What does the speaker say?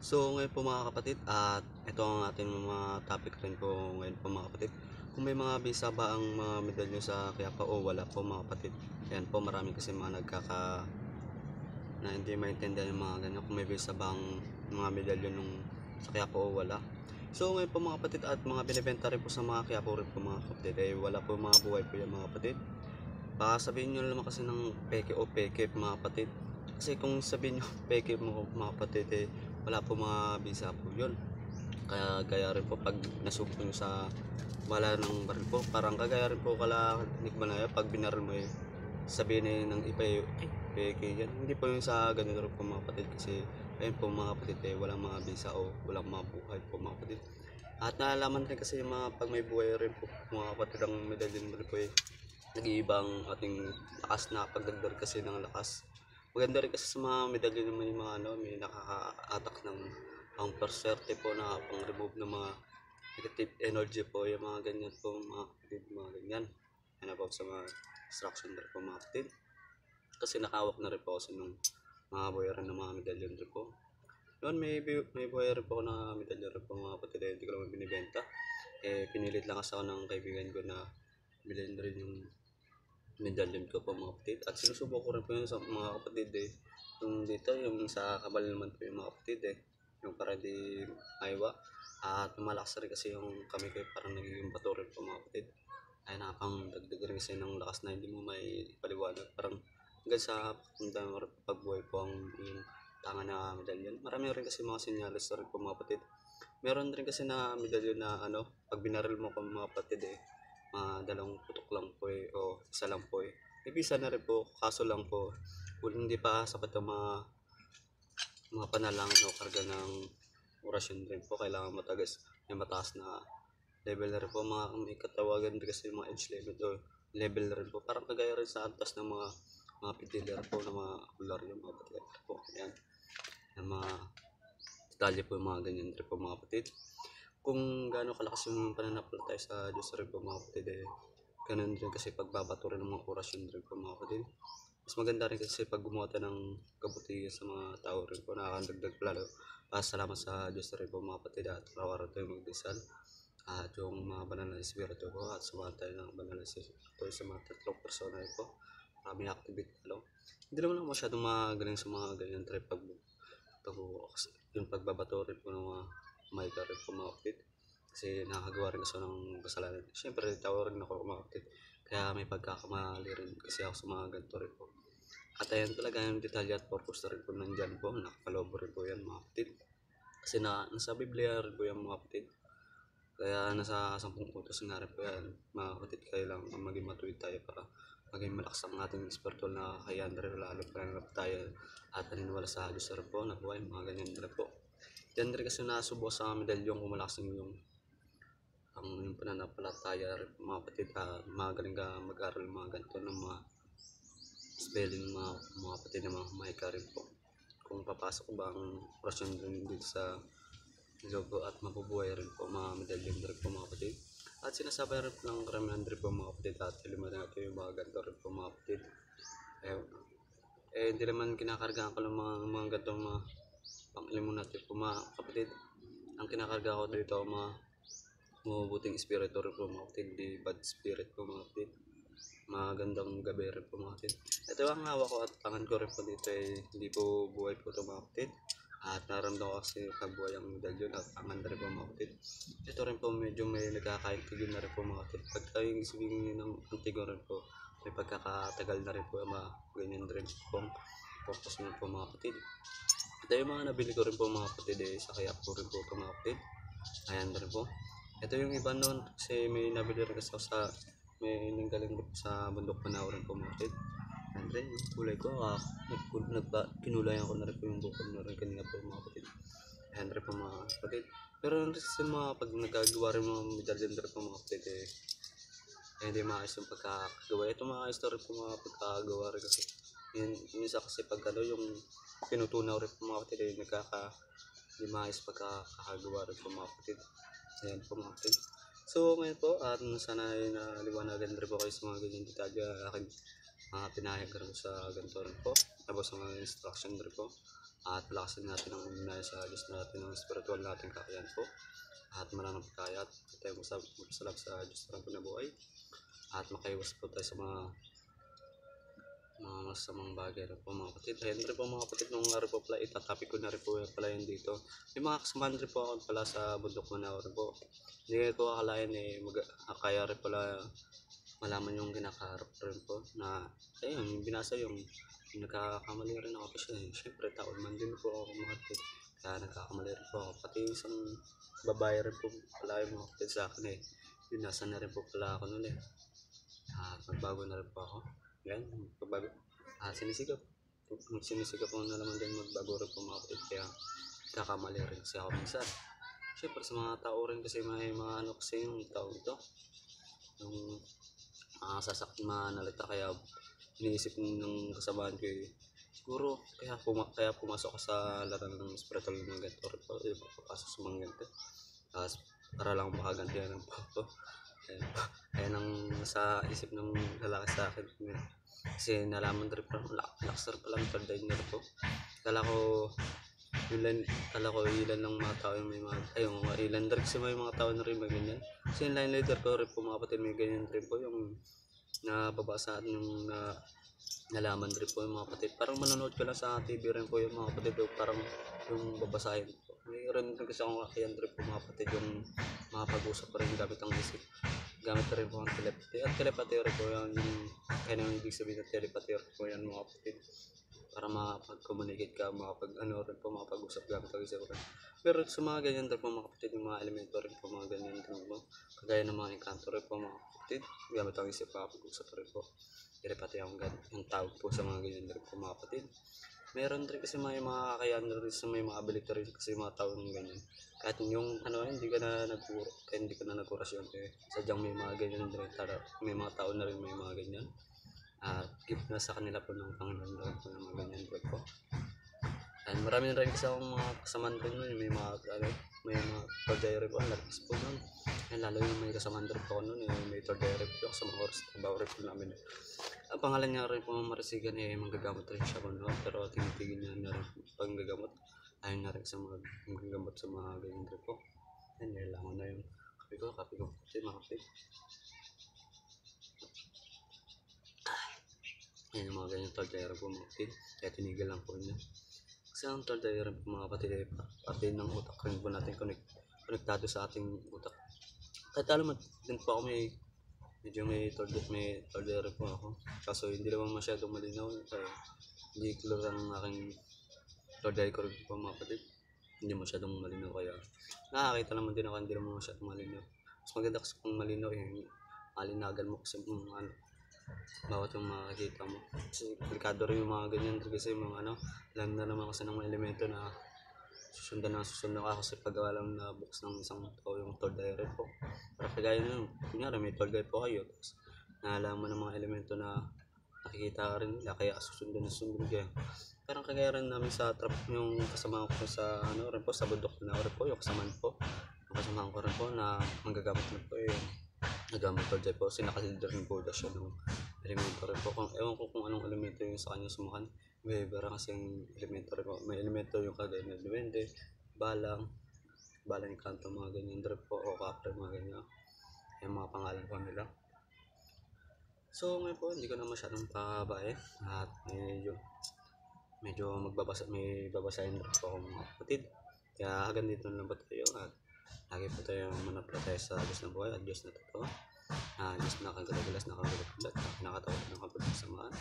So ngayon po mga kapatid at ito ang ating mga topic rin po ngayon po mga kapatid. Kung may mga bisa ba ang mga medalyo sa Quiapo o wala po mga kapatid. Ayan po marami kasi mga na hindi maintindihan yung mga ganyan kung may bisa ba ang mga medalyo nung sa Quiapo o wala. So ngayon po mga kapatid at mga binibenta rin po sa mga Quiapo rin po mga kapatid eh wala po mga buhay po yung mga kapatid. Baka sabihin nyo naman kasi ng peke o peke mga kapatid. Kasi kung sabihin nyo peke mga kapatid eh wala po mga bisa po yun. Kaya gaya rin po pag nasubok nyo sa bala ng baril po, parang kagaya rin po kala Nick Manaya pag binaril mo eh sabihin eh ng iba eh ay peke yan. Hindi po yung sa ganito rin po mga kapatid kasi ayun po mga kapatid eh walang mga bisa o walang mga buhay po mga kapatid. At nalalaman rin kasi yung mga pag may buhay rin po mga kapatid ang medalyon rin po eh nag-iibang ating lakas na pagdagdag kasi ng lakas. Maganda rin kasi sa mga medalyo na may mga may nakaka-attack ng pang perserte po na pang remove ng mga negative energy po yung mga ganyan po mga kapatid, mga ganyan. Yan about sa mga distraction rin po mga kapatid. Kasi nakawak na rin po kasi nung mga buhayaran ng mga medalyon rin po. Noon may buhay rin po ako na medalyon rin po mga kapatid, hindi ko naman binibenta. Eh pinilit lang kasi ako ng kaibigan ko na bilhin rin yung medallion ko po mga kapatid. At sinusubok ko rin po yun sa mga kapatid eh. Yung dito, yung sa kabal naman po yung mga kapatid eh. Yung para di aywa. At malakas rin kasi yung kami ko parang nagiging bato rin po mga kapatid. Ay nakapang dagdag rin kasi ng lakas na hindi mo may paliwanag. Parang hanggang sa pagbuhay po ang yung tangan na medallion. Marami rin kasi mga sinyalis rin po mga kapatid. Meron rin kasi na medallion na pag binaril mo ko mga kapatid eh dalawang putok lang po eh, o isa lang po eh. May visa na rin po, kaso lang po, kung hindi pa sapat ang mga panalangin o karga ng orasyon rin po, kailangan matagas, may mataas na level na rin po, may katawagan rin kasi mga edge level o level na rin po, parang kagaya rin sa antas ng mga pitiler po, ng mga akular yung mga pitiler po, yan, yung mga detalye po yung mga ganyan rin po mga kapatid. Kung gaano kalakas yung pananampalataya sa Diyos rin po mga kapatid eh, ganun rin kasi pagbabato rin ng mga orasyon rin po mga kapatid. Mas maganda rin kasi pag gumawa ng kabutihan sa mga tao rin po, nakakadagdag lalo. Salamat sa Diyos rin po mga kapatid at araw-araw tayo magdasal. At yung mga banal na espiritu po at sumahan tayo ng banal na espiritu sa mga tatlong persona po. Maraming activity lalo. Hindi naman ako masyadong magaling sa mga ganyan trip yung pagbabato rin po ng mga Mica rin po mga kapatid. Kasi nakagawa rin ako ng kasalanan. Siyempre, tao rin ako mga kapatid. Kaya may pagkakamali rin kasi ako sa mga ganito rin po. At ayan talaga yung detalye at purpose na rin po nandyan po. Nakakalobo rin po yan mga kapatid. Kasi nasa Biblia rin po yan mga kapatid. Kaya nasa 10 utos nga rin po yan mga kapatid. Kaya lang maging matuwid tayo para maging malakas ang ating spiritual na kakayahan rin. Lalo pa rin tayo at naniniwala sa Diyos rin po na buhay. Mga ganyan rin po. Yan rin kasi nasubo sa medalyon kung malakas yung pananampalataya rin mga kapatid. Magaling ka mag-aral mga ganito ng mga spelling mga kapatid ng mga Mica rin po. Kung papasok ba ang orasyon rin dito sa logo at mabubuhay rin po mga medalyon rin po mga kapatid. At sinasabi rin po ng karamihan rin po mga kapatid at iliman natin yung mga ganito rin po mga kapatid. Hindi naman kinakargaan ko ng mga ganitong mga pang-ilimon natin po mga kapatid. Ang kinakarga ko dito mga mabubuting espiritu rin po mga kapatid, di bad spirit po mga kapatid. Magandang gabi rin po mga kapatid. Ito ang hawak ko at tangan ko rin po dito hindi po buhay po ito mga kapatid. At naramdaman ko kasi pagbuhay ang medalyon at tangan rin po mga kapatid. Ito rin po medyo may nagkakaintigin na rin po mga kapatid. Pag tayo yung isipin ng antigo rin po, may pagkakatagal na rin po ganyan rin po focus mo po mga kapatid. Ito yung mga nabili ko rin po mga kapatid sa kaya po rin po ito mga kapatid. Ayan rin po. Ito yung iba noon kasi may nabili rin kasi ako may nanggaling rin sa bundok Manao rin po mga kapatid. Ayan rin yung kulay ko. Kinulayan ko na rin po yung bukol na rin kanina po mga kapatid. Ayan rin po mga kapatid. Pero kasi pag nagagawa rin mga medalyon rin po mga kapatid hindi maayos yung pagkakagawa. Ito maayos na rin po mga pagkakagawa rin kasi minsan kasi pag yung pinutunaw rin po mga kapatid hindi maayos pagkakagawa rin po mga kapatid. Ayan po mga kapatid. So ngayon po at sana ay naliwanagan rin po kayo sa mga ganyan detalye aking pinahayag rin sa ganito rin po tapos sa mga instruction rin po at palakasin natin ang uminaya sa Diyos natin ng spiritual natin kakayan po at mananampataya at tayo magsalap sa Diyos na buhay at makaiwas po tayo sa mga masamang bagay rin po mga kapatid. Ayun rin po mga kapatid, nung nga rin po pala itatapik ko na rin po pala yun dito. May mga kasamahan rin po ako pala sa bundok mo na rin po. Hindi ko akalain kaya rin pala malaman yung kinakaharap rin po na ayun, yung binasa yung nagkakamali rin ako kasi syempre taon man din po ako mga kapatid. Kaya nagkakamali rin po ako. Pati isang babae rin po pala yung mga kapatid sa akin binasa na rin po pala ako noon at magbago na rin po ako. Yan, pagbago. Sinisigap ko na naman din magbago rin po mga kapatid. Kaya kakamali rin kasi ako minsan. Siyempre sa mga tao rin kasi may mga ano kasi yung tao ito. Yung manalita kaya iniisip ng kasamahan ko siguro kaya pumasok ko sa larangan ng spiritual ng ganito rin po. Papasok sa mga ganito. Para lang makagantihan ng po. Ayan ang sa isip ng lalaki sa akin kasi nalaman rin po laksar pala ng third eye na rin po. Kala ko ilan lang mga tao yung may mga ilan rin kasi may mga tao na rin may ganyan kasi yung line leader ko rin po mga kapatid may ganyan rin po yung nababasa at yung nalaman rin po yung mga kapatid. Parang manonood ko lang sa TV rin po yung mga kapatid parang yung babasahin po. May rin kasi akong kakayan rin po mga kapatid yung mga pag-usap pa rin gamit ang isip. Gamit rin po ang telepathy. At telepathy rin po yung kaya yung ibig sabihin ng telepathy rin po yan mga kapatid. Para makapag-communicate ka, rin po, makapag-usap gamit ang isip rin. Pero sa mga ganyan rin po mga kapatid, yung mga elemento rin po mga ganyan rin po. Kagaya ng mga encanto rin po mga kapatid, gamit ang isip, makapag-usap rin po. Telepathy yung tawag po sa mga ganyan rin po mga kapatid. Meron rin kasi may mga kakayahan rin sa may mga ability rin kasi mga tao ng ganyan. Kahit yung hindi ka na nagkurasyon sadyang may mga ganyan rin, may mga tao na rin may mga ganyan. Gift na sa kanila po ng Panginoon rin po ng mga ganyan po. And marami rin kasi akong mga kasamaan rin nun, may mga torday rin po, ang lakas po nun. And lalo yung may kasamaan rin po nun, may torday rin po sa mga oras trabaho rin po namin. Ang pangalan niya rin po Marasigan manggagamot rin siya po noon, pero tinitigil niya na rin panggagamot. Ayun na rin sa manggagamot sa mga ganyan rin po. And nailangan na yung kape ko kasi mga kapit. Yan yung mga ganyan torday rin po mga kapit, kaya tinigil lang po niya. Kasi ang torday rin po mga kapatid parte ng utak rin po natin konektado sa ating utak. Kahit alam din po ako medyo may torday rin po ako. Kaso hindi naman masyadong malinaw. Hindi clear ang aking torday ko rin po mga kapatid. Hindi masyadong malinaw kaya nakakita naman din ako hindi naman masyadong malinaw. Mas maganda kasi kung malinaw alinagan mo kasi bawat yung makikita mo. Kasi delikado rin yung mga ganyan kasi mga alam na naman kasi ng mga elemento na susundan ka kasi pag alam na bukas ng isang tao yung third eye rin po. Para kagaya nun, kunyari may third eye po kayo tapos naalaman ng mga elemento na nakikita ka rin nila kaya susundan kayo. Parang kagaya rin namin sa yung kasama ko sa rin po sa bundok na rin po yung kasamahan po. Yung kasamahan ko rin po na manggagamot na po nagamit third eye po kasi nakalider rin po siya ng elemento rin po. Ewan ko kung anong elemento yung sa kanya sumakan. May bara kasing elemento rin po. May elemento yung kagaya ng duwende, balang kanto, mga ganyan rin po, o kapre, mga ganyan. Yung mga pangalan po nila. So ngayon po, hindi ko na masyadong pababae at medyo may babasahin rin po ako mga kapatid. Kaya hanggang dito na lang po tayo at lagi po tayo manaplatay sa Diyos ng buhay at Diyos na totoo. Diyos na kagalagalas na nakatawag ng kapatid samaan.